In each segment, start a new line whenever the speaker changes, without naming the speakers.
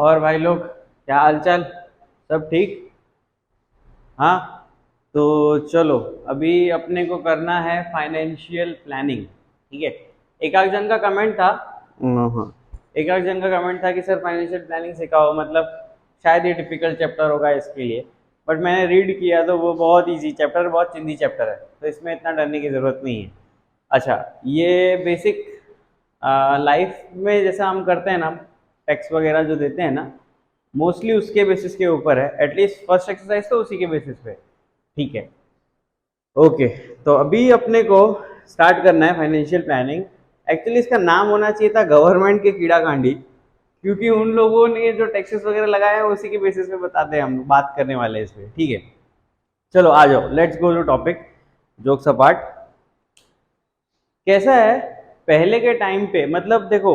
और भाई लोग, क्या हालचाल? सब ठीक? हाँ। तो चलो, अभी अपने को करना है फाइनेंशियल प्लानिंग। ठीक है। एक आध जन का कमेंट था। हाँ, एक आध जन का कमेंट था कि सर फाइनेंशियल प्लानिंग सिखाओ, मतलब शायद ये टिपिकल चैप्टर होगा इसके लिए। बट मैंने रीड किया तो वो बहुत इजी चैप्टर, बहुत चिंदी चैप्टर है, तो इसमें इतना डरने की ज़रूरत नहीं है। अच्छा, ये बेसिक लाइफ में जैसा हम करते हैं ना, टैक्स वगैरह जो देते हैं ना, मोस्टली उसके बेसिस के ऊपर है। एटलीस्ट फर्स्ट एक्सरसाइज तो उसी के बेसिस पे। ठीक है। ओके। तो अभी अपने को स्टार्ट करना है फाइनेंशियल प्लानिंग। एक्चुअली इसका नाम होना चाहिए था गवर्नमेंट के कीड़ा कांडी, क्योंकि उन लोगों ने जो टैक्सेस वगैरह लगाए हैं उसी के बेसिस पे बताते हैं, हम बात करने वाले हैं इस पे। ठीक है। चलो आ जाओ, let's go to topic. Jokes apart, कैसा है पहले के टाइम पे, मतलब देखो,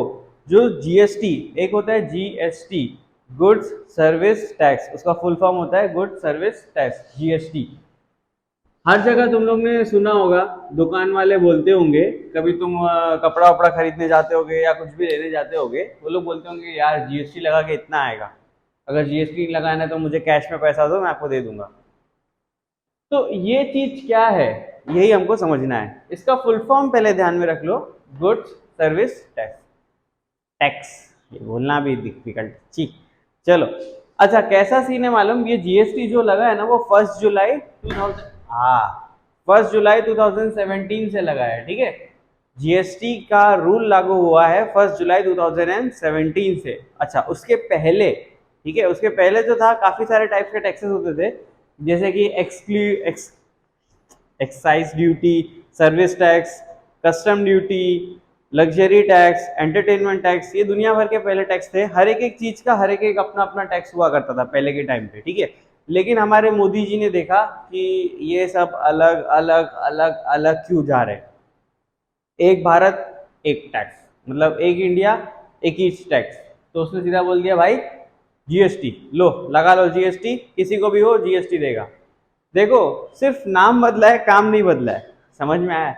जो जीएसटी एक होता है, जीएसटी गुड्स सर्विस टैक्स, उसका फुल फॉर्म होता है गुड सर्विस टैक्स, जीएसटी। हर जगह तुम लोग ने सुना होगा, दुकान वाले बोलते होंगे, कभी तुम कपड़ा वपड़ा खरीदने जाते होगे या कुछ भी लेने जाते होगे, वो लोग बोलते होंगे यार जीएसटी लगा के इतना आएगा, अगर जीएसटी लगाना है तो मुझे कैश में पैसा दो, मैं आपको दे दूंगा। तो ये चीज क्या है, यही हमको समझना है। इसका फुल फॉर्म पहले ध्यान में रख लो, गुड्स सर्विस टैक्स। टैक्स ये बोलना भी डिफिकल्ट ची। चलो, अच्छा कैसा सीन है मालूम, ये जीएसटी जो लगा है ना, वो 1 जुलाई 2000, हाँ 1 जुलाई 2017 से लगा है। ठीक है। जीएसटी का रूल लागू हुआ है 1 जुलाई 2017 से। अच्छा, उसके पहले, ठीक है, उसके पहले जो था, काफी सारे टाइप के टैक्सेस होते थे, जैसे कि excise duty, service tax, custom duty, luxury tax, entertainment tax. ये दुनिया भर के पहले टैक्स थे। हर एक एक चीज का हर एक एक अपना अपना टैक्स हुआ करता था पहले के टाइम पे। ठीक है। लेकिन हमारे मोदी जी ने देखा कि ये सब अलग अलग अलग अलग क्यों जा रहे हैं। एक भारत एक टैक्स, मतलब एक इंडिया एक ही टैक्स। तो उसने सीधा बोल दिया भाई जीएसटी लो, लगा लो जीएसटी, किसी को भी हो जीएसटी देगा। देखो, सिर्फ नाम बदला है, काम नहीं बदला है। समझ में आया?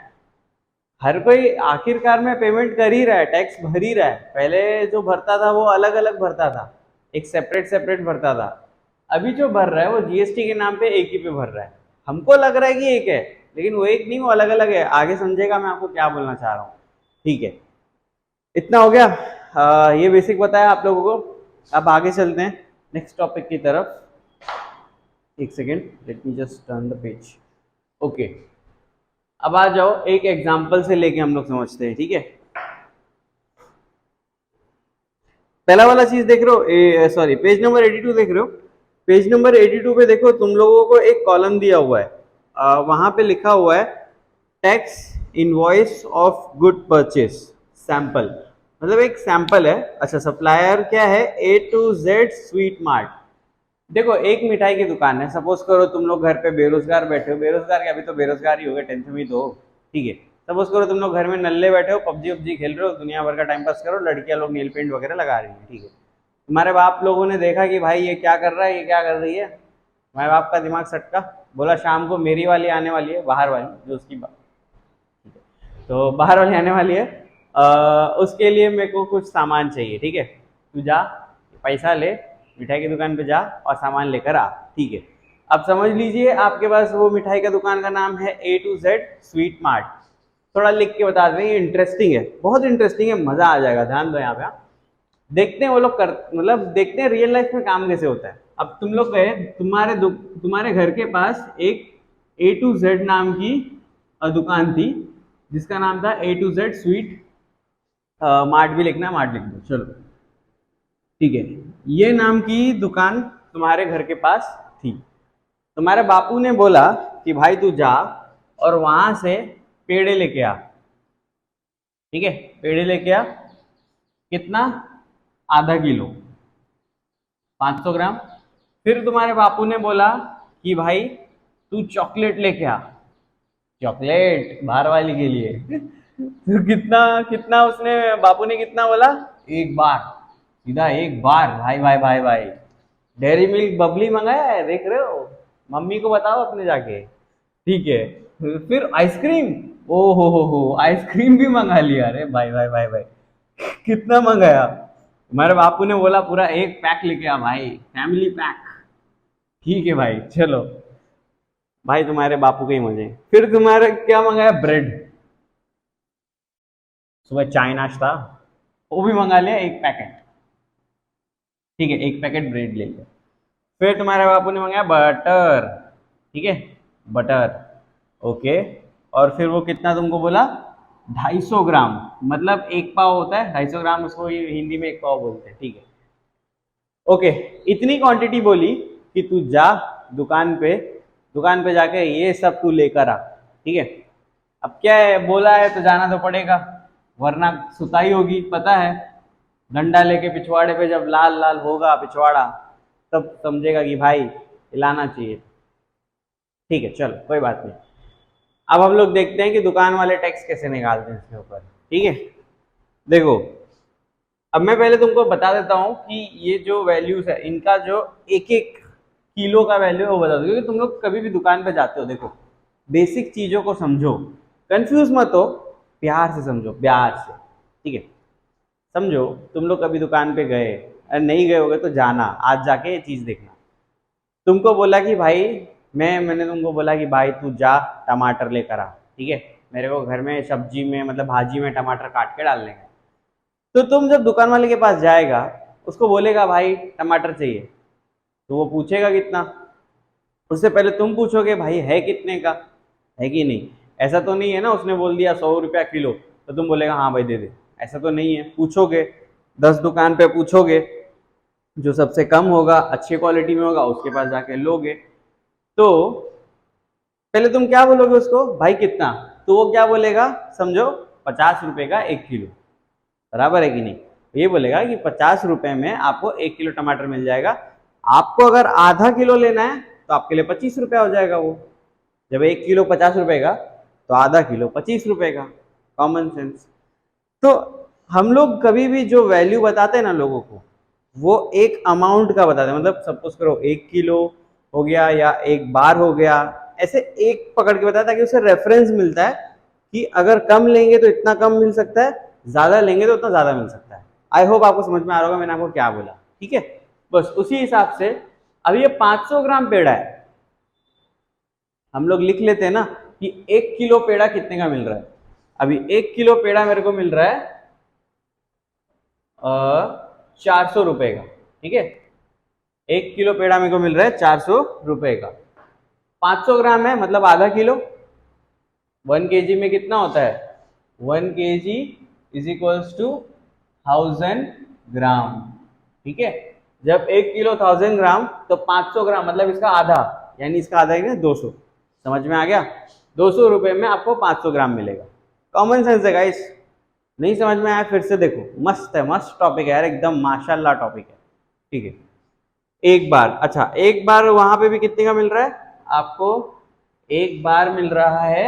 हर कोई आखिरकार में पेमेंट कर ही रहा है, टैक्स भर ही रहा है। पहले जो भरता था वो अलग अलग भरता था, एक सेपरेट सेपरेट भरता था। अभी जो भर रहा है वो जीएसटी के नाम पे एक ही पे भर रहा है। हमको लग रहा है कि एक है, लेकिन वो एक नहीं, वो अलग अलग है। आगे समझेगा मैं आपको क्या बोलना चाह रहा हूँ। ठीक है, इतना हो गया। ये बेसिक बताया आप लोगों को। अब आगे चलते हैं नेक्स्ट टॉपिक की तरफ। एक second, let me just turn the page. Okay, अब आ जाओ, एक एग्जांपल से लेके हम लोग समझते हैं। ठीक है। पहला वाला चीज देख रहे हो, सॉरी पेज नंबर 82 देख रहे हो। पेज नंबर 82 पे देखो, तुम लोगों को एक कॉलम दिया हुआ है, वहां पे लिखा हुआ है tax invoice of good purchase sample, मतलब एक सैंपल है। अच्छा, सप्लायर क्या है, A to Z sweet mart. देखो, एक मिठाई की दुकान है, सपोज करो तुम लोग घर पे बेरोजगार बैठे हो, बेरोजगार क्या, अभी तो बेरोजगार ही हो गए, 10th में ही तो हो। ठीक है। सपोज करो तुम लोग घर में नल्ले बैठे हो, पबजी वबजी खेल रहे हो, दुनिया भर का टाइम पास करो, लड़कियां लोग नील पेंट वगैरह लगा रही है। ठीक है। तुम्हारे बाप लोगों ने देखा कि भाई ये क्या कर रहा है, ये क्या कर रही है। तुम्हारे बाप का दिमाग सटका, बोला शाम को मेरी वाली आने वाली है, बाहर वाली जो उसकी बात, तो बाहर वाली आने वाली है, उसके लिए मेरे को कुछ सामान चाहिए। ठीक है, तू जा, पैसा ले, मिठाई की दुकान पे जा और सामान लेकर आ। ठीक है। अब समझ लीजिए, आपके पास वो मिठाई का दुकान का नाम है A to Z sweet mart. थोड़ा लिख के बता दें, ये इंटरेस्टिंग है, बहुत इंटरेस्टिंग है, मजा आ जाएगा। ध्यान दो यहाँ पे। देखते हैं वो लोग कर, मतलब देखते हैं रियल लाइफ में काम कैसे होता है। अब तुम लोग गए, तुम्हारे घर के पास एक A to Z नाम की दुकान थी, जिसका नाम था A to Z sweet mart. भी लिखना है, मार्ट लिख दो, चलो। ठीक है, ये नाम की दुकान तुम्हारे घर के पास थी। तुम्हारे बापू ने बोला कि भाई तू जा और वहां से पेड़े लेके आ। ठीक है, पेड़े लेके आ, कितना, आधा किलो, 500 ग्राम। फिर तुम्हारे बापू ने बोला कि भाई तू चॉकलेट लेके आ, चॉकलेट बाहर वाली के लिए। तो कितना कितना उसने, बापू ने कितना बोला, एक बार, सीधा एक बार। भाई भाई भाई भाई, डेयरी मिल्क बबली मंगाया है, देख रहे हो, मम्मी को बताओ अपने जाके। ठीक है। फिर आइसक्रीम, ओ हो आइसक्रीम भी मंगा लिया। अरे भाई भाई भाई भाई, कितना मंगाया, तुम्हारे बापू ने बोला पूरा एक पैक लेके आ भाई, फैमिली पैक। ठीक है भाई, चलो भाई, तुम्हारे बापू के ही मजे। फिर तुम्हारे क्या मंगाया? ब्रेड। सुबह चाय नाश्ता वो भी मंगा लिया, एक पैकेट। ठीक है, एक पैकेट ब्रेड ले लिया। फिर तुम्हारे बापू ने मंगाया बटर। ठीक है, बटर। ओके। और फिर वो कितना तुमको बोला? 250 ग्राम। मतलब एक पाव होता है, 250 ग्राम उसको हिंदी में एक पाव बोलते हैं। ठीक है, ओके। इतनी क्वांटिटी बोली कि तू जा दुकान पे जाके ये सब तू लेकर आ। ठीक है, अब क्या है, बोला है तो जाना तो पड़ेगा, वरना सुताई होगी, पता है। डंडा लेके पिछवाड़े पे जब लाल लाल होगा पिछवाड़ा, तब समझेगा कि भाई हिलाना चाहिए। ठीक है, चलो कोई बात नहीं। अब हम लोग देखते हैं कि दुकान वाले टैक्स कैसे निकालते हैं इसके ऊपर। ठीक है, देखो, अब मैं पहले तुमको बता देता हूँ कि ये जो वैल्यूज है इनका, जो एक एक किलो का वैल्यू है वो बता दो, क्योंकि तुम लोग कभी भी दुकान पे जाते हो, देखो बेसिक चीजों को समझो, कंफ्यूज मत हो, प्यार से समझो, प्यार से। ठीक है, समझो, तुम लोग कभी दुकान पे गए, अरे नहीं गए होगे तो जाना, आज जाके ये चीज देखना। तुमको बोला कि भाई, मैंने तुमको बोला कि भाई तू जा टमाटर लेकर आ। ठीक है, मेरे को घर में सब्जी में मतलब भाजी में टमाटर काट के डालने हैं। तो तुम जब दुकान वाले के पास जाएगा, उसको बोलेगा भाई टमाटर चाहिए, तो वो पूछेगा कितना। उससे पहले तुम पूछोगे भाई है कितने का, है कि नहीं। ऐसा तो नहीं है ना उसने बोल दिया 100 रुपया किलो तो तुम बोलेगा हाँ भाई दे दे, ऐसा तो नहीं है। पूछोगे, 10 दुकान पे पूछोगे, जो सबसे कम होगा, अच्छी क्वालिटी में होगा, उसके पास जाके लोगे। तो पहले तुम क्या बोलोगे उसको, भाई कितना, तो वो क्या बोलेगा, समझो 50 रुपए का 1 किलो, बराबर है कि नहीं। ये बोलेगा कि 50 रुपए में आपको 1 किलो टमाटर मिल जाएगा। आपको अगर आधा किलो लेना है तो आपके लिए 25 रुपया हो जाएगा। वो जब 1 किलो 50 रुपए का, तो आधा किलो 25 रुपए का। Common sense. तो हम लोग कभी भी जो वैल्यू बताते हैं ना लोगों को, वो एक अमाउंट का बताते हैं। मतलब सपोज करो 1 किलो हो गया या एक बार हो गया, ऐसे एक पकड़ के बताया ताकि उसे रेफरेंस मिलता है कि अगर कम लेंगे तो इतना कम मिल सकता है, ज्यादा लेंगे तो उतना ज्यादा मिल सकता है। आई होप आपको समझ में आ रहा होगा मैंने आपको क्या बोला। ठीक है, बस उसी हिसाब से अब ये 500 ग्राम पेड़ा है, हम लोग लिख लेते हैं ना कि 1 किलो पेड़ा कितने का मिल रहा है। अभी 1 किलो पेड़ा मेरे को मिल रहा है 400 रुपए का। ठीक है, 1 किलो पेड़ा मेरे को मिल रहा है 400 रुपए का। 500 ग्राम है मतलब आधा किलो। 1 kg में कितना होता है, 1 kg इज इक्वल्स टू 1000 ग्राम। ठीक है, जब 1 किलो 1000 ग्राम तो 500 ग्राम मतलब इसका आधा, यानी इसका आधा है 200। समझ में आ गया, 200 रुपए में आपको 500 ग्राम मिलेगा। कॉमन सेंस है गाइस। नहीं समझ में आया फिर से देखो, मस्त है, मस्त टॉपिक है यार, एकदम माशाल्लाह टॉपिक है। ठीक है, एक बार, अच्छा एक बार वहां पे भी कितने का मिल रहा है आपको, एक बार मिल रहा है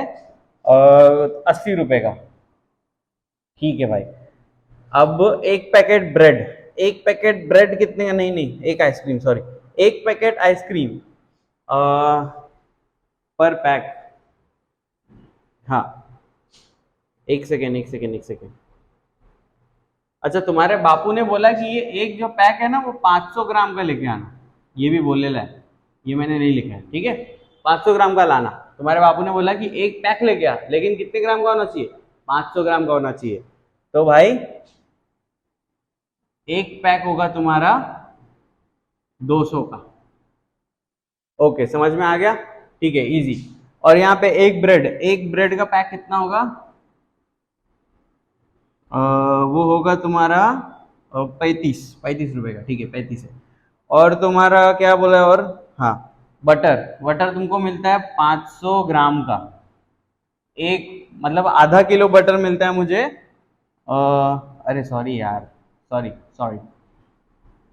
80 रुपए का। ठीक है भाई, अब एक पैकेट ब्रेड कितने का, नहीं नहीं एक आइसक्रीम, सॉरी, एक पैकेट आइसक्रीम पर पैक, हाँ एक सेकेंड। अच्छा, तुम्हारे बापू ने बोला कि ये एक जो पैक है ना वो 500 ग्राम का लेके आना, ये भी बोलेला है, ये मैंने नहीं लिखा है। ठीक है, 500 ग्राम का लाना। तुम्हारे बापू ने बोला कि एक पैक लेके आ, लेकिन कितने ग्राम का होना चाहिए, 500 ग्राम का होना चाहिए। तो भाई एक पैक होगा तुम्हारा 200 का। ओके, समझ में आ गया। ठीक है, इजी। और यहाँ पे एक ब्रेड का पैक कितना होगा, वो होगा तुम्हारा 35 रुपए का। ठीक है, 35 है। और तुम्हारा क्या बोला है, और हाँ, बटर तुमको मिलता है 500 ग्राम का। एक मतलब आधा किलो बटर मिलता है मुझे, अरे सॉरी यार, सॉरी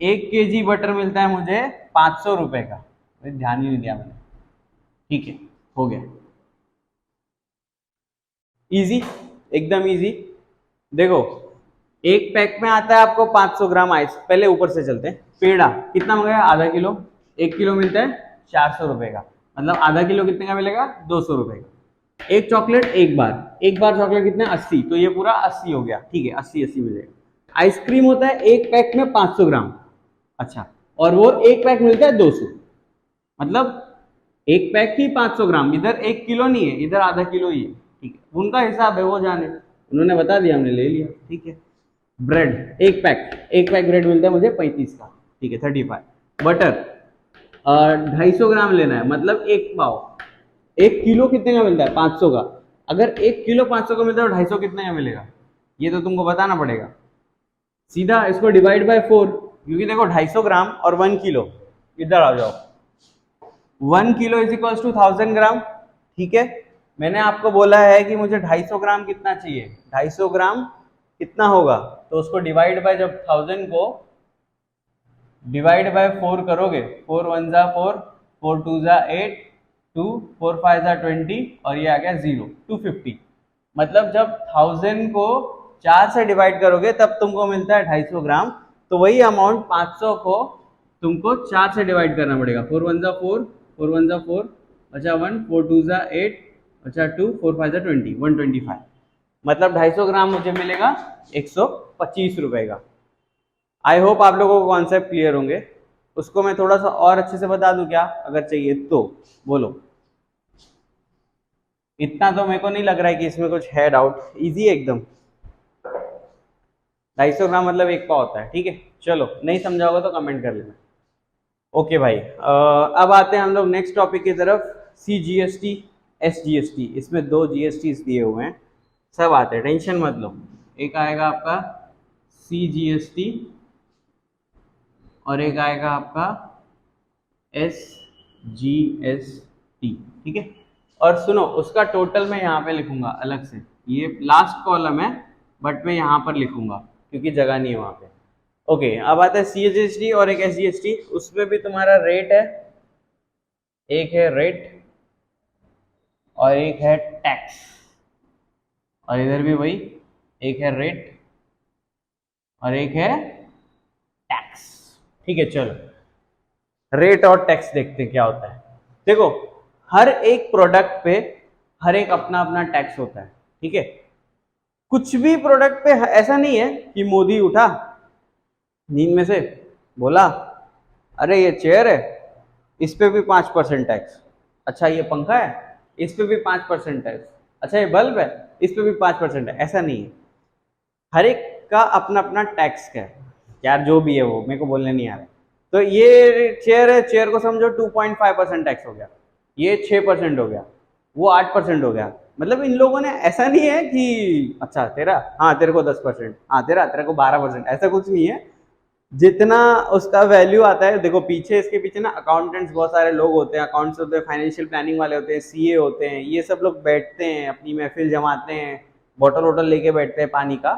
1 kg बटर मिलता है मुझे 500 रुपए का। ध्यान ही नहीं दिया मैंने। ठीक है, हो गया, इजी, एकदम इजी। देखो, एक पैक में आता है आपको 500 ग्राम आइस। पहले ऊपर से चलते हैं, पेड़ा कितना मंगाया, आधा किलो। 1 किलो मिलता है 400 रुपए का, मतलब आधा किलो कितने का मिलेगा, 200 रुपए का। एक चॉकलेट एक बार चॉकलेट कितने, 80, तो ये पूरा 80 हो गया। ठीक है, 80 मिलेगा। आइसक्रीम होता है एक पैक में 500 ग्राम, अच्छा, और वो एक पैक मिलता है 200, मतलब एक पैक ही 500 ग्राम, इधर 1 किलो नहीं है, इधर आधा किलो ही है, ठीक है, उनका हिसाब है, वो जाने, उन्होंने बता दिया, हमने ले लिया, ठीक है। ब्रेड एक पैक ब्रेड मिलता है मुझे 35 का, ठीक है, 35। बटर 250 ग्राम लेना है, मतलब एक पाव। 1 किलो कितने का मिलता है? 500 का। अगर 1 किलो 500 का मिलता है तो 250 कितने का मिलेगा, ये तो तुमको बताना पड़ेगा। सीधा इसको डिवाइड बाय 4, क्योंकि देखो 250 ग्राम और 1 किलो, इधर आ जाओ, 1 किलो इज इक्वल्स टू 1000 ग्राम, ठीक है। मैंने आपको बोला है कि मुझे 250 ग्राम कितना चाहिए, 250 ग्राम कितना होगा, तो उसको डिवाइड बाय, जब 1000 को डिवाइड बाय 4 करोगे, 4 1 जा 4, 4 2 जा 8, 2 4 5 जा 20, और ये आ गया 0, 250। मतलब जब 1000 को 4 से डिवाइड करोगे तब तुमको मिलता है 250 ग्राम, तो वही अमाउंट 500 को तुमको 4 से डिवाइड करना पड़ेगा, 4 1 जा 4, 4 1 जा 4, अच्छा 1, 4 2 जा 8, अच्छा 2, 4 5 जा 20, 125। मतलब 250 ग्राम मुझे मिलेगा 125 रुपए का। आई होप आप लोगों को कॉन्सेप्ट क्लियर होंगे। उसको मैं थोड़ा सा और अच्छे से बता दूं क्या, अगर चाहिए तो बोलो। इतना तो मेरे को नहीं लग रहा है कि इसमें कुछ है डाउट, इजी है एकदम। 250 ग्राम मतलब एक पाव होता है, ठीक है। चलो, नहीं समझा होगा तो कमेंट कर लेना। ओके भाई, अब आते हैं हम लोग नेक्स्ट टॉपिक की तरफ, CGST SGST। इसमें 2 GST दिए हुए हैं, सब आते हैं, टेंशन मत लो। एक आएगा आपका CGST और एक आएगा आपका SGST, ठीक है। और सुनो, उसका टोटल मैं यहाँ पे लिखूंगा अलग से, ये लास्ट कॉलम है बट मैं यहाँ पर लिखूंगा क्योंकि जगह नहीं है वहाँ पे। ओके, अब आता है CGST और एक SGST। उसमें भी तुम्हारा रेट है, एक है रेट और एक है टैक्स, और इधर भी वही, एक है रेट और एक है टैक्स, ठीक है। चलो, रेट और टैक्स देखते हैं क्या होता है। देखो, हर एक प्रोडक्ट पे हर एक अपना अपना टैक्स होता है, ठीक है। कुछ भी प्रोडक्ट पे ऐसा नहीं है कि मोदी उठा नींद में से, बोला अरे ये चेयर है, इस पे भी 5% टैक्स, अच्छा ये पंखा है, इस पे भी 5% टैक्स, अच्छा ये बल्ब है, इस पे भी 5% है, ऐसा नहीं है। हर एक का अपना अपना टैक्स है यार, जो भी है वो मेरे को बोलने नहीं आ रहा। तो ये चेयर है, चेयर को समझो 2.5% टैक्स हो गया, ये 6% हो गया, वो 8% हो गया। मतलब इन लोगों ने, ऐसा नहीं है कि अच्छा तेरा, हाँ तेरे को 10%, हाँ तेरे को 12%, ऐसा कुछ नहीं है। जितना उसका वैल्यू आता है, देखो पीछे, इसके पीछे ना अकाउंटेंट्स बहुत सारे लोग होते हैं, अकाउंट्स होते हैं, फाइनेंशियल प्लानिंग वाले होते हैं, CA होते हैं, ये सब लोग बैठते हैं, अपनी महफिल जमाते हैं, बोतल वोटल लेके बैठते हैं पानी का,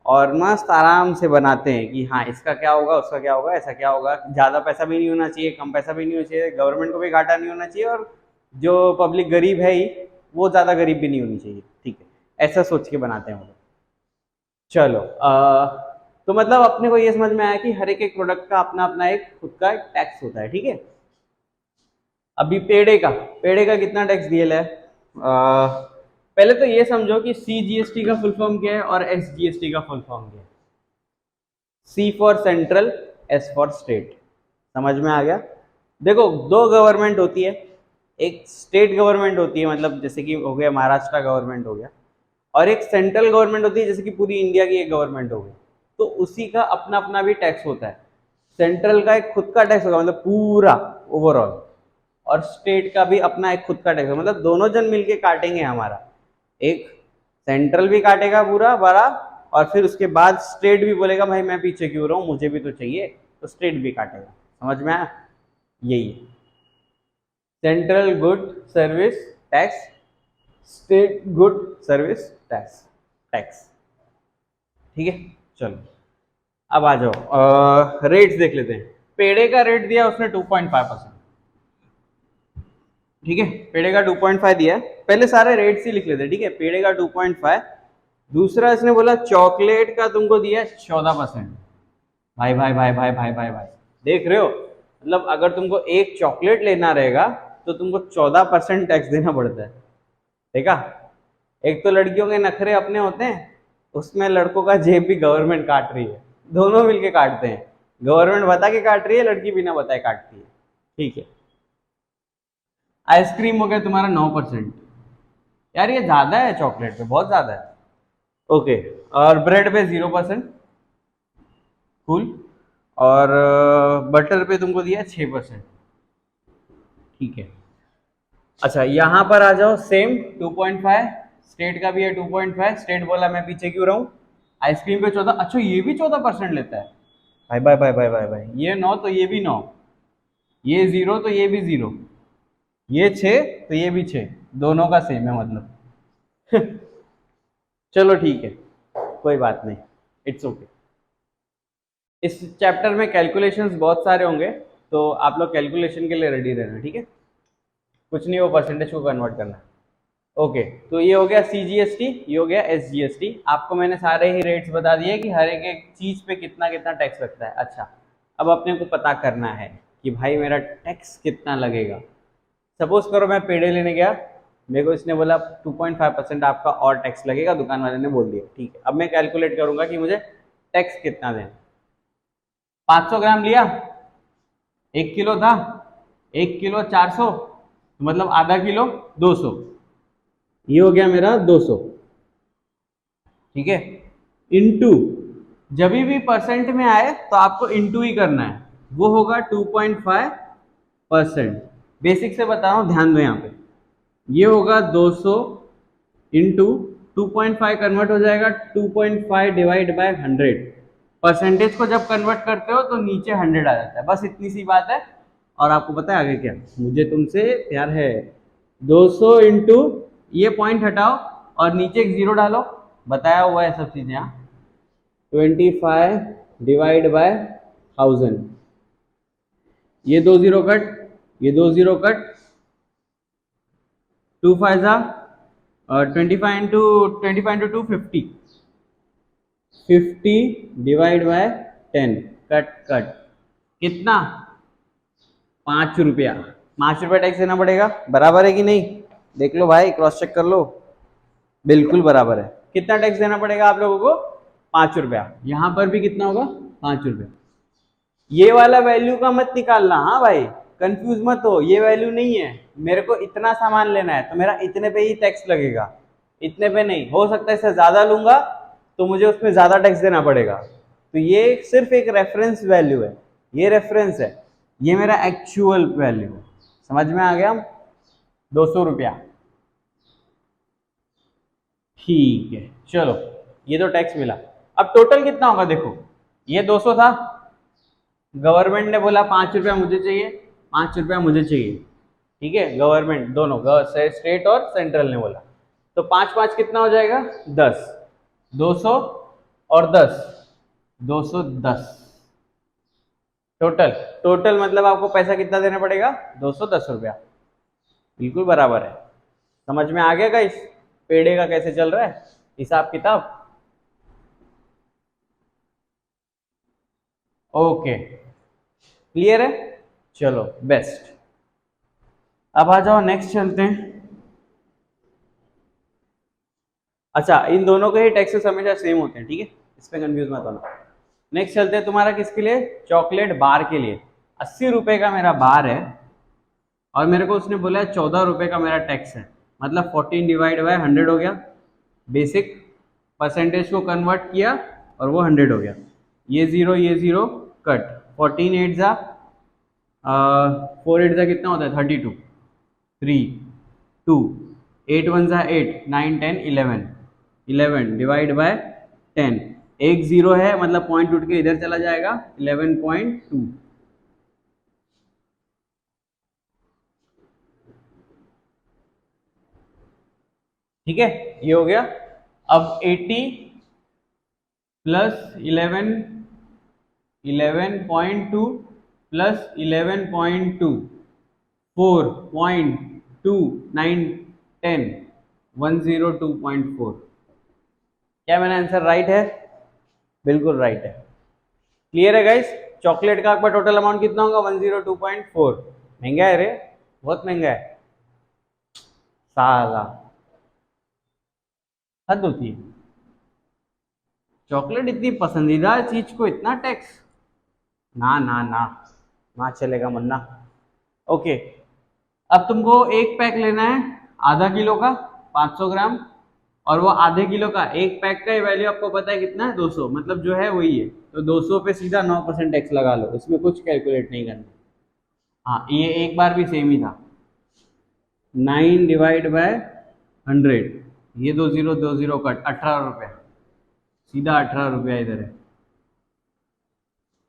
और मस्त आराम से बनाते हैं कि हाँ इसका क्या होगा, उसका क्या होगा, ऐसा क्या होगा। ज़्यादा पैसा भी नहीं होना चाहिए, कम पैसा भी नहीं होना चाहिए, गवर्नमेंट को भी घाटा नहीं होना चाहिए, और जो पब्लिक गरीब है ही, वो ज़्यादा गरीब भी नहीं होनी चाहिए, ठीक है। ऐसा सोच के बनाते हैं वो लोग। चलो, तो मतलब अपने को ये समझ में आया कि हर एक प्रोडक्ट का अपना अपना एक खुद का टैक्स होता है, ठीक है। अभी पेड़े का कितना टैक्स दिया है, पहले तो ये समझो कि CGST का फुल फॉर्म क्या है और SGST का फुल फॉर्म क्या है। C for central, S for state, समझ में आ गया। देखो, 2 गवर्नमेंट होती है, एक स्टेट गवर्नमेंट होती है, मतलब जैसे कि हो गया महाराष्ट्र गवर्नमेंट हो गया, और एक सेंट्रल गवर्नमेंट होती है, जैसे कि पूरी इंडिया की एक गवर्नमेंट हो गई। तो उसी का अपना अपना भी टैक्स होता है। सेंट्रल का एक खुद का टैक्स होगा, मतलब पूरा ओवरऑल, और स्टेट का भी अपना एक खुद का टैक्स होगा, मतलब दोनों जन मिलके काटेंगे हमारा। एक सेंट्रल भी काटेगा पूरा बड़ा, और फिर उसके बाद स्टेट भी बोलेगा भाई मैं पीछे क्यों रहा हूँ, मुझे भी तो चाहिए, तो स्टेट भी काटेगा। समझ में आया? यही है central good service tax, state good service tax, ठीक है। चलो, अब आ जाओ, रेट्स देख लेते हैं। पेड़े का रेट दिया उसने 2.5%, ठीक है। पेड़े का 2.5 दिया है, पहले सारे रेट्स ही लिख लेते हैं, ठीक है। पेड़े का 2.5, दूसरा इसने बोला चॉकलेट का तुमको दिया 14%। भाई भाई भाई भाई भाई भाई भाई, देख रहे हो, मतलब अगर तुमको एक चॉकलेट लेना रहेगा तो तुमको 14% टैक्स देना पड़ता है, देखा। एक तो लड़कियों के नखरे अपने होते हैं, उसमें लड़कों का जेब भी गवर्नमेंट काट रही है, दोनों मिलके काटते हैं। गवर्नमेंट बता के काट रही है, लड़की बिना बताए काटती है। ठीक है। आइसक्रीम हो गया तुम्हारा 9%। यार ये ज्यादा है, चॉकलेट पे बहुत ज्यादा है। ओके। और ब्रेड पे 0%। कूल। और बटर पे तुमको दिया 6%। ठीक है। अच्छा यहाँ पर आ जाओ, सेम 2.5। स्टेट का भी है 2.5। स्टेट बोला मैं पीछे क्यों रहूं। आइसक्रीम पे 14। अच्छा ये भी 14% लेता है। भाई भाई भाई भाई भाई भाई, ये 9 तो ये भी 9, ये 0 तो ये भी 0, ये 6 तो ये भी 6, दोनों का सेम है मतलब। चलो ठीक है, कोई बात नहीं, इट्स ओके। इस चैप्टर में कैलकुलेशंस बहुत सारे होंगे, तो आप लोग कैलकुलेशन के लिए रेडी रहना, ठीक है। कुछ नहीं, वो परसेंटेज को कन्वर्ट करना। ओके। तो ये हो गया CGST, ये हो गया SGST। आपको मैंने सारे ही रेट्स बता दिए कि हर एक एक चीज पे कितना कितना टैक्स लगता है। अच्छा, अब अपने को पता करना है कि भाई मेरा टैक्स कितना लगेगा। सपोज करो मैं पेड़े लेने गया, मेरे को इसने बोला 2.5% आपका और टैक्स लगेगा, दुकान वाले ने बोल दिया। ठीक है, अब मैं कैलकुलेट करूंगा कि मुझे टैक्स कितना देना। 500 ग्राम लिया, 1 किलो था, 1 किलो 400, मतलब आधा किलो 200, ये हो गया मेरा 200। ठीक है। इंटू, जब भी परसेंट में आए तो आपको इंटू ही करना है, वो होगा 2.5%। बेसिक से बता रहा हूं, ध्यान दो यहाँ पे। ये होगा 200 इंटू 2.5, कन्वर्ट हो जाएगा 2.5 डिवाइड बाय 100। परसेंटेज को जब कन्वर्ट करते हो तो नीचे 100 आ जाता है, बस इतनी सी बात है। और आपको पता है आगे क्या, मुझे तुमसे प्यार है। 200 इंटू, ये पॉइंट हटाओ और नीचे एक 0 डालो, बताया हुआ है सब चीजें। यहाँ 25 डिवाइड बाय 1000, ये 2 0 कट, ये 2 0 कट, 2 5 जा, और 25 into 2 50, 50 divide by 10, cut cut, कितना, 5 रुपया। 5 रुपया टैक्स देना पड़ेगा, बराबर है कि नहीं? देख लो भाई, क्रॉस चेक कर लो, बिल्कुल बराबर है। कितना टैक्स देना पड़ेगा आप लोगों को? 5 रुपया। यहां पर भी कितना होगा? 5 रुपया। ये वाला वैल्यू का मत निकालना, हाँ भाई, कंफ्यूज मत हो, ये वैल्यू नहीं है। मेरे को इतना सामान लेना है तो मेरा इतने पे ही टैक्स लगेगा, इतने पे नहीं। हो सकता है इससे ज्यादा लूंगा तो मुझे उसमें ज्यादा टैक्स देना पड़ेगा। तो ये सिर्फ एक रेफरेंस वैल्यू है, ये रेफरेंस है, ये मेरा एक्चुअल वैल्यू है। समझ में आ गया? 200 रुपया। ठीक है, चलो, ये तो टैक्स मिला। अब टोटल कितना होगा देखो, ये 200 था, गवर्नमेंट ने बोला 5 रुपया मुझे चाहिए, 5 रुपया मुझे चाहिए। ठीक है, गवर्नमेंट दोनों, स्टेट और सेंट्रल ने बोला, तो 5 5 कितना हो जाएगा? 10। 200 और 10, 210 टोटल। टोटल मतलब आपको पैसा कितना देना पड़ेगा? 210 रुपया। बिल्कुल बराबर है। समझ में आ गया गाइस पेड़े का कैसे चल रहा है हिसाब किताब? ओके, क्लियर है? चलो बेस्ट। अब आ जाओ, नेक्स्ट चलते हैं। अच्छा, इन दोनों के ही टैक्सेस हमेशा सेम होते हैं, ठीक है, इसमें कंफ्यूज मत होना। नेक्स्ट चलते हैं तुम्हारा किसके लिए? चॉकलेट बार के लिए। 80 रुपए का मेरा बार है और मेरे को उसने बोला है 14 रुपए का मेरा टैक्स है, मतलब 14 डिवाइड बाय 100 हो गया। बेसिक परसेंटेज को कन्वर्ट किया और वो 100 हो गया। ये जीरो कट, 14 8 जा, 4 8 जा कितना होता है? 32, 3 2, 8 1 जा 8, 9 10 11, 11 डिवाइड बाय 10, एक 0 है मतलब पॉइंट उठ के इधर चला जाएगा, 11.2। ठीक है, ये हो गया। अब 80 प्लस 11.2 प्लस 11.2, 4.29 10, 102.4। क्या मेरा आंसर राइट है? बिल्कुल राइट है। क्लियर है गाइस? चॉकलेट का आपका टोटल अमाउंट कितना होगा? 102.4। महंगा है रे, बहुत महंगा है, साला हद होती है। चॉकलेट इतनी पसंदीदा चीज को इतना टैक्स? ना ना ना, ना चलेगा मन्ना। ओके, अब तुमको एक पैक लेना है आधा किलो का, 500 ग्राम, और वो आधे किलो का एक पैक का वैल्यू आपको पता है कितना है? 200, मतलब जो है वही है, तो 200 पे सीधा 9% टैक्स लगा लो, इसमें कुछ कैलकुलेट नहीं करना। हाँ, ये एक बार भी सेम ही था, 9/100, ये 20 कट 18 रुपये, सीधा 18 रुपया इधर है,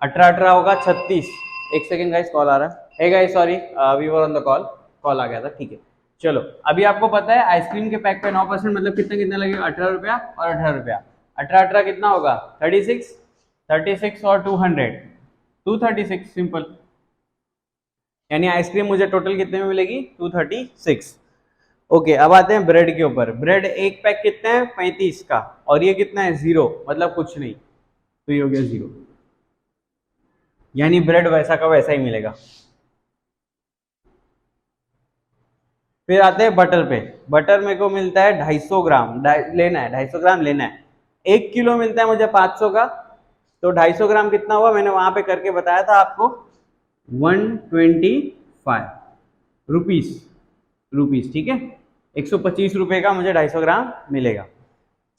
18 होगा 36। एक सेकेंड गाइस, कॉल आ रहा है guys, sorry we were on the call, call आ गया था, ठीक है। चलो, अभी आपको पता है आइसक्रीम के पैक पे 9% मतलब कितना कितना लगेगा? 18 रुपया और 18 रुपया, 18 कितना होगा? 36, 36 और 200, 236 सिंपल। यानी आइसक्रीम मुझे टोटल कितने में मिलेगी? 236। ओके, अब आते हैं ब्रेड के ऊपर। ब्रेड एक पैक कितना है? 35 का, और ये कितना है? 0, मतलब कुछ नहीं, तो ये हो गया 0, यानी ब्रेड वैसा का वैसा ही मिलेगा। फिर आते हैं बटर पे। बटर मेरे को मिलता है 250 ग्राम लेना है, 250 ग्राम लेना है। 1 किलो मिलता है मुझे 500 का, तो 250 ग्राम कितना हुआ? मैंने वहां पे करके बताया था आपको, 125 रुपीज, ठीक है। 125 रुपए का मुझे 250 ग्राम मिलेगा।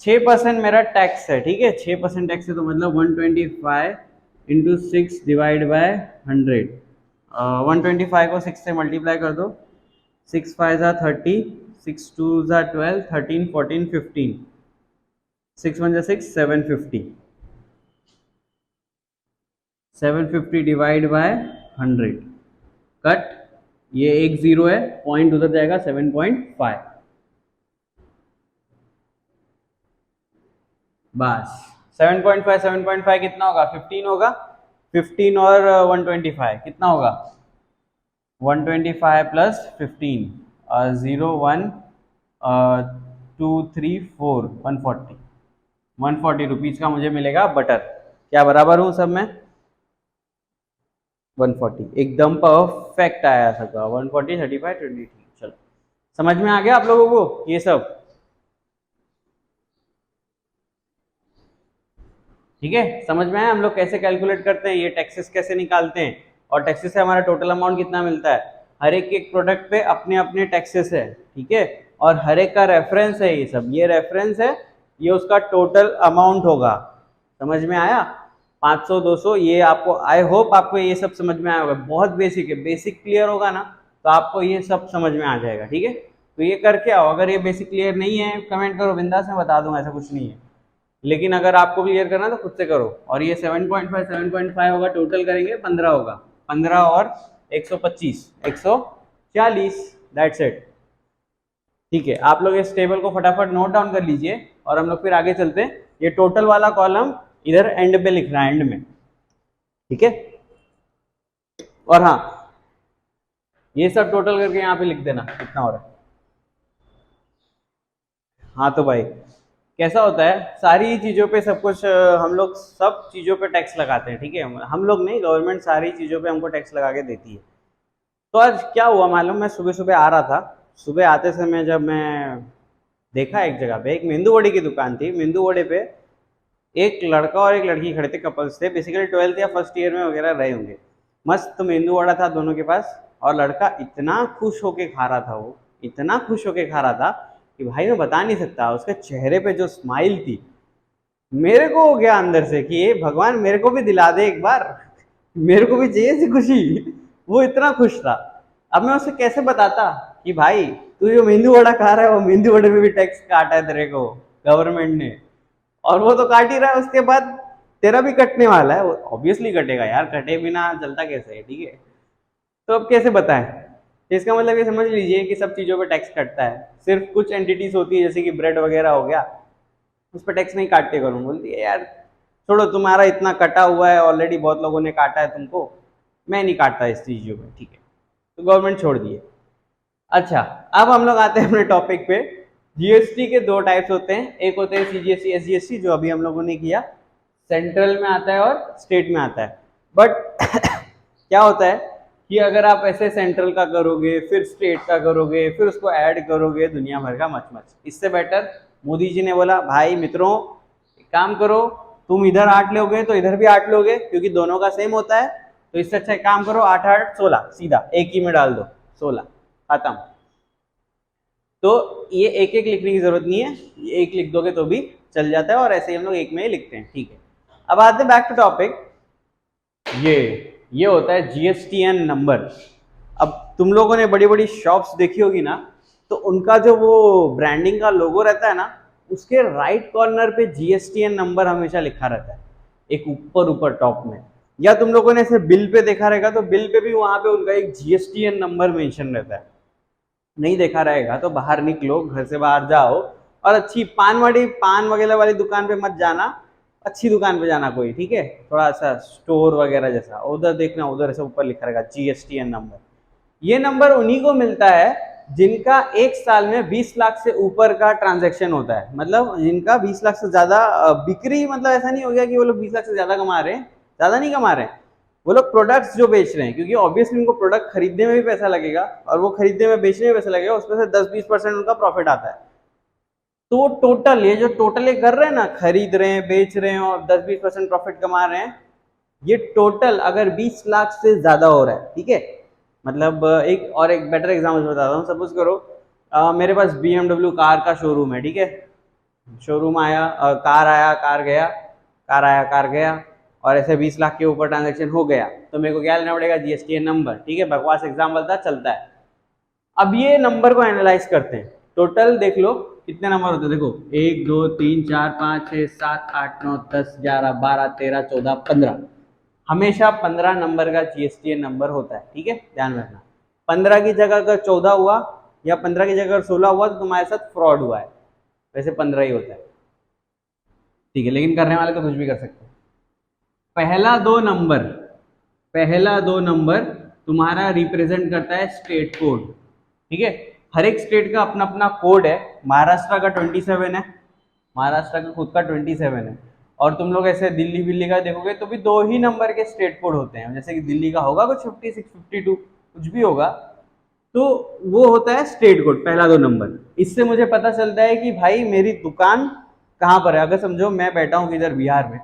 6% मेरा टैक्स है, ठीक है, 6% टैक्स है, तो मतलब 125 इंटू 6 डिवाइड बाय 100। 125 को 6 से मल्टीप्लाई कर दो, 6 5 जा 30, 6 2 जा 12, 13 14 15, 6 1 जा 6, 750, 750 डिवाइड बाय 100 कट, ये एक 0 है, पॉइंट उधर जाएगा, 7.5, बस 7.5, 7.5 कितना होगा? 15 होगा, 15 और 125 कितना होगा? 125 प्लस 15, 0 1 2 3 4 140, 140 रुपीज का मुझे मिलेगा बटर। क्या बराबर हूँ सब में? 140 एकदम परफेक्ट आया सबका, 140 35 20। चलो, समझ में आ गया आप लोगों को ये सब? ठीक है, समझ में आया हम लोग कैसे कैलकुलेट करते हैं, ये टैक्सेस कैसे निकालते हैं, और टैक्सेस से हमारा टोटल अमाउंट कितना मिलता है। हर एक प्रोडक्ट पे अपने अपने टैक्सेस है, ठीक है, और हर एक का रेफरेंस है, ये सब ये रेफरेंस है, ये उसका टोटल अमाउंट होगा। समझ में आया? 500 200, ये आपको, आई होप आपको ये सब समझ में आया होगा। बहुत बेसिक है, बेसिक क्लियर होगा ना तो आपको ये सब समझ में आ जाएगा, ठीक है। तो ये करके आओ, अगर ये बेसिक क्लियर नहीं है कमेंट करो, बिंदास में बता दूंगा, ऐसा कुछ नहीं है। लेकिन अगर आपको क्लियर करना है तो खुद से करो। और ये 7.5 होगा, टोटल करेंगे 15 होगा, 15 और 125 140, दैट्स इट। ठीक है, आप लोग इस टेबल को फटाफट नोट डाउन कर लीजिए और हम लोग फिर आगे चलते हैं। ये टोटल वाला कॉलम इधर एंड पे लिख रहा है, एंड में, ठीक है। और हाँ, ये सब टोटल करके यहाँ पे लिख देना कितना हो रहा है। हाँ तो भाई, कैसा होता है, सारी चीज़ों पे सब कुछ हम लोग सब चीज़ों पे टैक्स लगाते हैं, ठीक है। हम लोग नहीं, गवर्नमेंट सारी चीज़ों पे हमको टैक्स लगा के देती है। तो आज क्या हुआ मालूम, मैं सुबह सुबह आ रहा था, सुबह आते समय जब मैं देखा एक जगह पे एक मेंदू वड़े की दुकान थी। मेंदू वड़े पे एक लड़का और एक लड़की खड़े थे, कपल्स थे, बेसिकली 12th या फर्स्ट ईयर में वगैरह रहे होंगे। मस्त मेंदू वड़ा था दोनों के पास, और लड़का इतना खुश होके खा रहा था, वो इतना खुश होके खा रहा था कि भाई मैं बता नहीं सकता, उसके चेहरे पे जो स्माइल थी, मेरे को हो गया अंदर से कि ये भगवान मेरे को भी दिला दे एक बार, मेरे को भी चाहिए सी खुशी। वो इतना खुश था। अब मैं उसे कैसे बताता कि भाई तू जो मेंदू वड़ा खा रहा है, वो मेंदू वड़े में भी टैक्स काटा है तेरे को गवर्नमेंट ने, और वो तो काट ही रहा है, उसके बाद तेरा भी कटने वाला है। वो ऑब्वियसली कटेगा यार, कटे बिना चलता कैसे है, ठीक है। तो अब कैसे बताएं? तो इसका मतलब ये समझ लीजिए कि सब चीज़ों पे टैक्स कटता है, सिर्फ कुछ एंटिटीज होती है जैसे कि ब्रेड वगैरह हो गया, उस पर टैक्स नहीं काटते करूँ। बोलती है यार छोड़ो, तुम्हारा इतना कटा हुआ है ऑलरेडी, बहुत लोगों ने काटा है तुमको, मैं नहीं काटता इस चीज़ों में, ठीक है। तो गवर्नमेंट छोड़ दिए। अच्छा, अब हम लोग आते हैं अपने टॉपिक पे। जीएसटी के दो टाइप्स होते हैं, एक होते हैं सीजीएसटी एसजीएसटी, जो अभी हम लोगों ने किया, सेंट्रल में आता है और स्टेट में आता है। बट क्या होता है कि अगर आप ऐसे सेंट्रल का करोगे, फिर स्टेट का करोगे, फिर उसको ऐड करोगे, दुनिया भर का मच। इससे बेटर मोदी जी ने बोला भाई मित्रों एक काम करो, तुम इधर 8 लोगे तो इधर भी 8 लोगे, क्योंकि दोनों का सेम होता है। तो इससे अच्छा एक काम करो, 8 8 16 सीधा एक ही में डाल दो, 16 खत्म। तो ये एक एक लिखने की जरूरत नहीं है, ये एक लिख दोगे तो भी चल जाता है, और ऐसे ही हम लोग एक में ही लिखते हैं, ठीक है। अब आते हैं बैक टू टॉपिक। ये होता है जीएसटीएन नंबर। अब तुम लोगों ने बड़ी बड़ी शॉप्स देखी होगी ना, तो उनका जो वो ब्रांडिंग का लोगो रहता है ना, उसके राइट कॉर्नर पे जीएसटीएन नंबर हमेशा लिखा रहता है, एक ऊपर टॉप में। या तुम लोगों ने ऐसे बिल पे देखा रहेगा, तो बिल पे भी वहां पे उनका एक जीएसटीएन नंबर मेंशन रहता है। नहीं देखा रहेगा तो बाहर निकलो, घर से बाहर जाओ, और अच्छी पान वगैरह वाली दुकान पे मत जाना, अच्छी दुकान पे जाना कोई, ठीक है, थोड़ा सा स्टोर वगैरह जैसा, उधर देखना, उधर ऐसे ऊपर लिखा रहेगा जीएसटीएन नंबर। ये नंबर उन्हीं को मिलता है जिनका एक साल में 20 लाख से ऊपर का ट्रांजैक्शन होता है, मतलब जिनका 20 लाख से ज्यादा बिक्री, मतलब ऐसा नहीं हो गया कि वो लोग 20 लाख से ज्यादा कमा रहे हैं, ज्यादा नहीं कमा रहे हैं, वो लोग प्रोडक्ट्स जो बेच रहे हैं, क्योंकि ऑब्वियसली उनको प्रोडक्ट खरीदने में भी पैसा लगेगा, और वो खरीदने में बेचने में पैसा लगेगा, उसमें से 10-20% उनका प्रॉफिट आता है। तो टोटल ये जो टोटल ये कर रहे हैं ना, खरीद रहे हैं, बेच रहे हैं और 10-20% प्रॉफिट कमा रहे हैं, ये टोटल अगर 20 लाख से ज्यादा हो रहा है, ठीक है, मतलब एक बेटर एग्जाम्पल बताता हूँ। सपोज करो मेरे पास BMW कार का शोरूम है, ठीक है, शोरूम आया, कार आया, कार गया, कार आया, कार गया, और ऐसे 20 लाख के ऊपर ट्रांजैक्शन हो गया, तो मेरे को क्या लेना पड़ेगा, जीएसटीएन नंबर, ठीक है, बकवास एग्जाम्पल था, चलता है। अब ये नंबर को एनालाइज करते हैं, टोटल देख लो कितने नंबर होते हैं, देखो 1 2 3 4 5 6 7 8 9 10 11 12 13 14 15, हमेशा 15 नंबर का जीएसटीएन नंबर होता है, ठीक है, ध्यान रखना। 15 की जगह अगर 14 हुआ या 15 की जगह 16 हुआ तो तुम्हारे साथ फ्रॉड हुआ है, वैसे 15 ही होता है, ठीक है, लेकिन करने वाले तो कुछ भी कर सकते हैं। पहला दो नंबर तुम्हारा रिप्रेजेंट करता है स्टेट कोड, ठीक है, हर एक स्टेट का अपना अपना कोड है। महाराष्ट्र का 27 है, महाराष्ट्र का खुद का 27 है, और तुम लोग ऐसे दिल्ली बिल्ली का देखोगे तो भी 2 ही नंबर के स्टेट कोड होते हैं, जैसे कि दिल्ली का होगा कुछ 56 52 कुछ भी होगा, तो वो होता है स्टेट कोड, पहला 2 नंबर। इससे मुझे पता चलता है कि भाई मेरी दुकान कहाँ पर है। अगर समझो मैं बैठा हूँ किधर बिहार में,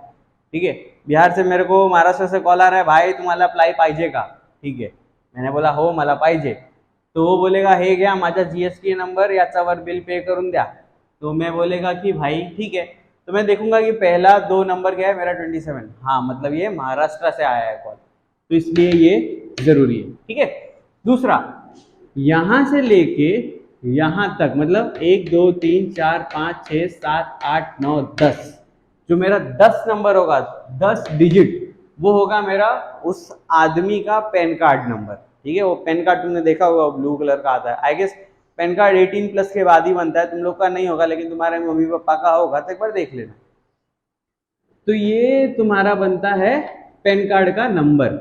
ठीक है, बिहार से मेरे को महाराष्ट्र से कॉल आ रहा है, भाई तुम्हाला अप्लाई पाहिजे का, ठीक है, मैंने बोला हो मला पाहिजे, तो वो बोलेगा हे घ्या माझा जीएसटी नंबर याच्यावर बिल पे करून द्या, तो मैं बोलेगा कि भाई ठीक है, तो मैं देखूंगा कि पहला 2 नंबर क्या है मेरा 27, हाँ मतलब ये महाराष्ट्र से आया है कॉल, तो इसलिए ये जरूरी है, ठीक है। दूसरा, यहां से लेके यहां तक, मतलब 1 2 3 4 5 6 7 8 9 10, जो मेरा 10 नंबर होगा, 10 डिजिट, वो होगा मेरा उस आदमी का पैन कार्ड नंबर, ठीक है। वो पैन कार्ड तुमने देखा होगा, ब्लू कलर का आता है, आई गेस पैन कार्ड 18+ के बाद ही बनता है, तुम लोग का नहीं होगा, लेकिन तुम्हारे मम्मी पापा का होगा, तो एक बार देख लेना। तो ये तुम्हारा बनता है पैन कार्ड का नंबर,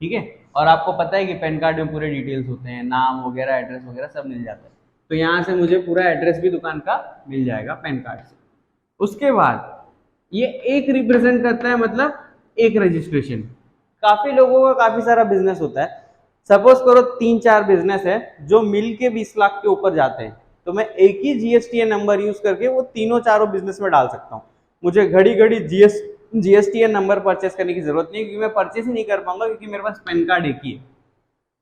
ठीक है, और आपको पता है कि पैन कार्ड में पूरे डिटेल्स होते हैं, नाम वगैरह, एड्रेस वगैरह सब मिल जाता है, तो यहाँ से मुझे पूरा एड्रेस भी दुकान का मिल जाएगा पैन कार्ड से। उसके बाद ये एक रिप्रेजेंट करता है, मतलब एक रजिस्ट्रेशन। काफी लोगों का काफी सारा बिजनेस होता है, सपोज करो 3-4 बिजनेस है जो मिल के 20 लाख के ऊपर जाते हैं, तो मैं एक ही जीएसटीएन नंबर यूज करके वो तीनों चारों बिजनेस में डाल सकता हूँ। मुझे घड़ी घड़ी जीएसटीएन नंबर परचेस करने की जरूरत नहीं है, क्योंकि मैं परचेस ही नहीं कर पाऊंगा, क्योंकि मेरे पास पैन कार्ड एक ही है,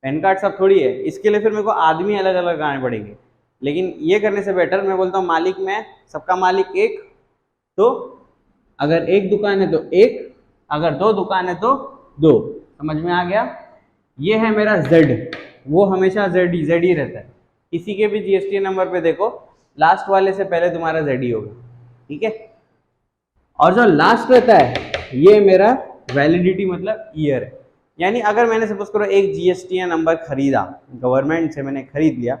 पैन कार्ड सब थोड़ी है, इसके लिए फिर मेरे को आदमी अलग अलग लगाने पड़ेंगे। लेकिन ये करने से बेटर मैं बोलता हूँ मालिक मैं, सबका मालिक एक, तो अगर एक दुकान है तो एक, अगर 2 दुकान है तो 2, समझ में आ गया। ये है मेरा जेड, वो हमेशा जेड ही रहता है, किसी के भी जीएसटी नंबर पे देखो लास्ट वाले से पहले तुम्हारा जेड ही होगा, ठीक है। और जो लास्ट रहता है ये मेरा वैलिडिटी, मतलब ईयर है, यानी अगर मैंने सपोज करो एक जीएसटी नंबर खरीदा, गवर्नमेंट से मैंने खरीद लिया,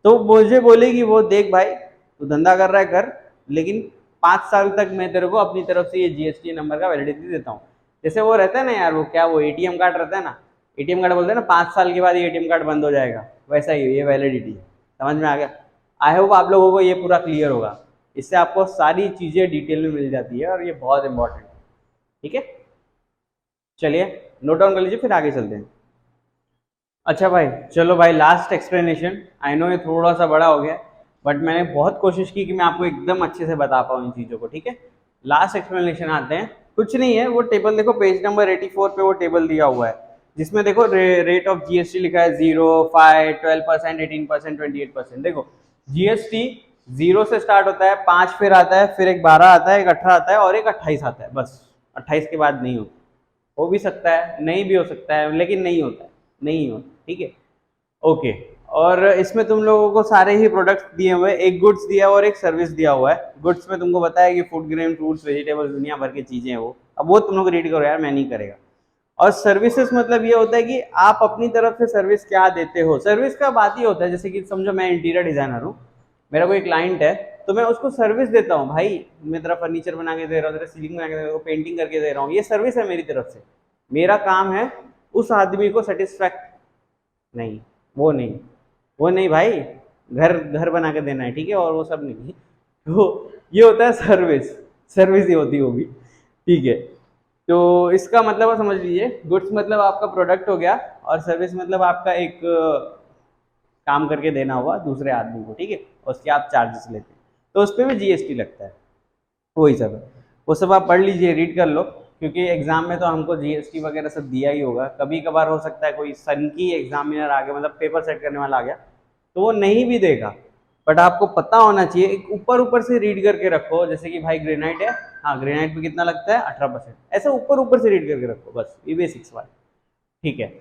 तो मुझे बोलेगी वो देख भाई तू धंधा कर रहा है कर, लेकिन 5 साल तक मैं तेरे को अपनी तरफ से ये जीएसटी नंबर का वैलिडिटी देता हूँ। जैसे वो रहता है ना यार, वो क्या, वो एटीएम कार्ड रहता है ना, एटीएम कार्ड बोलते हैं ना 5 साल के बाद ये एटीएम कार्ड बंद हो जाएगा, वैसा ही ये वैलिडिटी है, समझ में आ गया। आई होप आप लोगों को ये पूरा क्लियर होगा, इससे आपको सारी चीजें डिटेल में मिल जाती है, और ये बहुत इंपॉर्टेंट है, ठीक है। चलिए नोट डाउन कर लीजिए, फिर आगे चलते हैं। अच्छा भाई, चलो भाई लास्ट एक्सप्लेनेशन, आई नो ये थोड़ा सा बड़ा हो गया, बट मैंने बहुत कोशिश की कि मैं आपको एकदम अच्छे से बता पाऊँ इन चीज़ों को, ठीक है। लास्ट एक्सप्लेनेशन आते हैं, कुछ नहीं है, वो टेबल देखो पेज नंबर 84 पे वो टेबल दिया हुआ है, जिसमें देखो रेट ऑफ जीएसटी लिखा है 0, 5, 12%, 18%, 28%। देखो जीएसटी 0 से स्टार्ट होता है, 5 फिर आता है, फिर एक 12 आता है, एक 18 आता है और एक 28 आता है, बस 28 के बाद नहीं होता। हो भी सकता है, नहीं भी हो सकता है, लेकिन नहीं होता है, नहीं होता, ठीक है, ओके। और इसमें तुम लोगों को सारे ही प्रोडक्ट्स दिए हुए हैं, एक गुड्स दिया हुआ और एक सर्विस दिया हुआ है। गुड्स में तुमको बताया कि फूड ग्रेन, फ्रूट्स, वेजिटेबल्स, दुनिया भर की चीजें हैं वो, अब वो तुम लोग रीड करो यार, मैं नहीं करेगा। और सर्विसेज मतलब ये होता है कि आप अपनी तरफ से सर्विस क्या देते हो। सर्विस का बात ही होता है, जैसे कि समझो मैं इंटीरियर डिजाइनर हूँ, मेरा कोई क्लाइंट है, तो मैं उसको सर्विस देता हूँ, भाई मैं तेरा फर्नीचर बना के दे रहा हूँ, तेरा सीलिंग बना के दे रहा हूँ, पेंटिंग करके दे रहा हूँ, ये सर्विस है मेरी तरफ से। मेरा काम है उस आदमी को सेटिस्फैक्ट, नहीं वो नहीं, वो नहीं भाई, घर घर बना के देना है, ठीक है, और वो सब नहीं, तो ये होता है सर्विस, सर्विस ही होती होगी, ठीक है। तो इसका मतलब आप समझ लीजिए, गुड्स मतलब आपका प्रोडक्ट हो गया, और सर्विस मतलब आपका एक काम करके देना हुआ दूसरे आदमी को, ठीक है, उसके आप चार्जेस लेते हैं, तो उस पर भी जीएसटी लगता है, वही सब है। वो सब आप पढ़ लीजिए, रीड कर लो, क्योंकि एग्जाम में तो हमको जीएसटी वगैरह सब दिया ही होगा। कभी कभार हो सकता है कोई सन की एग्जामिनर आ गया, मतलब पेपर सेट करने वाला आ गया, तो वो नहीं भी देगा, बट आपको पता होना चाहिए, एक ऊपर ऊपर से रीड करके रखो, जैसे कि भाई ग्रेनाइट है, हाँ ग्रेनाइट पे कितना लगता है 18%, ऐसा ऊपर ऊपर से रीड करके रखो, बस ये बेसिक्स वाला, ठीक है।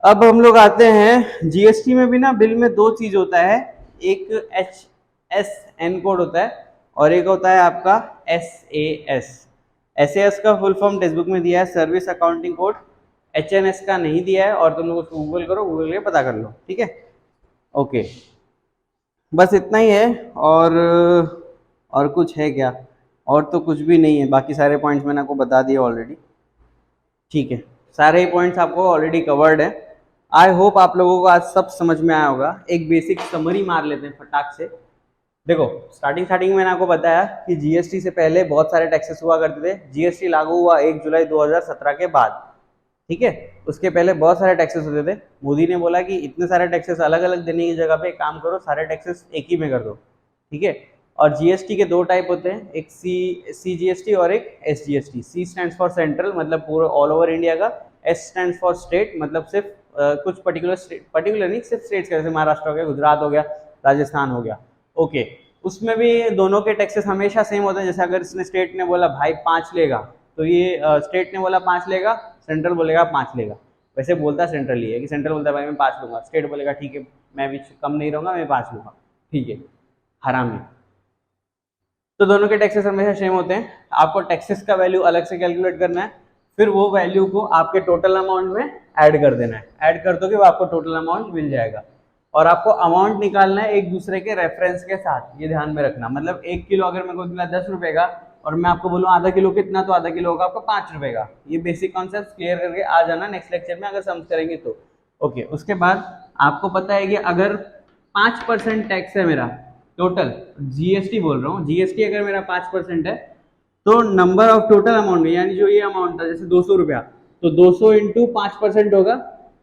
अब हम लोग आते हैं जीएसटी में भी ना, बिल में दो चीज होता है, एक HSN कोड होता है और एक होता है आपका SAS। SAS का फुल फॉर्म टेक्स्ट बुक में दिया है, सर्विस अकाउंटिंग कोड। HNS का नहीं दिया है, और तुम लोग उसको गूगल करो, गूगल के पता कर लो, ठीक है, ओके। बस इतना ही है, और कुछ है क्या? और तो कुछ भी नहीं है, बाकी सारे पॉइंट्स मैंने आपको बता दिए ऑलरेडी, ठीक है, सारे ही पॉइंट्स आपको ऑलरेडी कवर्ड है। आई होप आप लोगों को आज सब समझ में आया होगा। एक बेसिक समरी मार लेते हैं फटाक से। देखो स्टार्टिंग में मैंने आपको बताया कि जीएसटी से पहले बहुत सारे टैक्सेस हुआ करते थे। जीएसटी लागू हुआ 1 जुलाई 2017 के बाद, ठीक है, उसके पहले बहुत सारे टैक्सेस होते थे। मोदी ने बोला कि इतने सारे टैक्सेस अलग अलग देने की जगह पे एक काम करो, सारे टैक्सेस एक ही में कर दो, ठीक है। और जीएसटी के दो टाइप होते हैं, एक सीजीएसटी और एक SGST. C stands for central, मतलब पूरा ऑल ओवर इंडिया का। एस स्टैंड्स फॉर स्टेट, मतलब सिर्फ कुछ पर्टिकुलर नहीं, सिर्फ स्टेट्स का, जैसे महाराष्ट्र हो गया, गुजरात हो गया, राजस्थान हो गया, ओके। उसमें भी दोनों के टैक्सेस हमेशा सेम होते हैं। जैसे अगर इसने स्टेट ने बोला भाई 5 लेगा, तो ये स्टेट ने बोला 5 लेगा, सेंट्रल बोलेगा 5 लेगा। वैसे बोलता सेंट्रल ही है कि सेंट्रल बोलता है भाई मैं 5 लूंगा, स्टेट बोलेगा ठीक है मैं भी कम नहीं रहूंगा, मैं 5 लूंगा, ठीक है, हरामी। तो दोनों के टैक्सेस हमेशा सेम होते हैं। आपको टैक्सेस का वैल्यू अलग से कैलकुलेट करना है, फिर वो वैल्यू को आपके टोटल अमाउंट में ऐड कर देना है। ऐड कर दो कि वो आपको टोटल अमाउंट मिल जाएगा। और आपको अमाउंट निकालना है एक दूसरे के रेफरेंस के साथ, ये ध्यान में रखना। मतलब 1 किलो अगर मेरे को मिला 10 रुपए का, और मैं आपको बोलूँ आधा किलो कितना, तो आधा किलो होगा आपका 5 रुपए का। ये बेसिक कॉन्सेप्ट क्लियर करके आ जाना नेक्स्ट लेक्चर में, अगर समझ करेंगे तो, ओके। उसके बाद आपको पता है कि अगर 5% टैक्स है मेरा टोटल, जीएसटी बोल रहा हूँ, जीएसटी अगर मेरा 5% है, तो नंबर ऑफ टोटल अमाउंट में, यानी जो ये अमाउंट था जैसे 200 रुपया, तो 200 इंटू 5% होगा,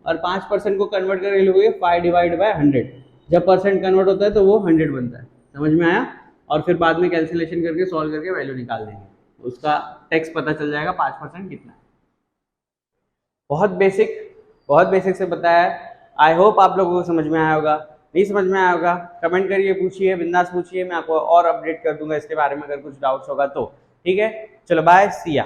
और 5% को कन्वर्ट करके लोगे 5 डिवाइड बाय 100। जब परसेंट कन्वर्ट होता है तो वो 100 बनता है, समझ में आया। और फिर बाद में कैलकुलेशन करके सॉल्व करके वैल्यू निकाल देंगे, उसका टैक्स पता चल जाएगा 5% कितना है। बहुत बेसिक से बताया है। आई होप आप लोगों को समझ में आया होगा। नहीं समझ में आया होगा कमेंट करिए, पूछिए, बिंदास पूछिए, मैं आपको और अपडेट कर दूंगा इसके बारे में अगर कुछ डाउट्स होगा तो, ठीक है। चलो बाय, सी या।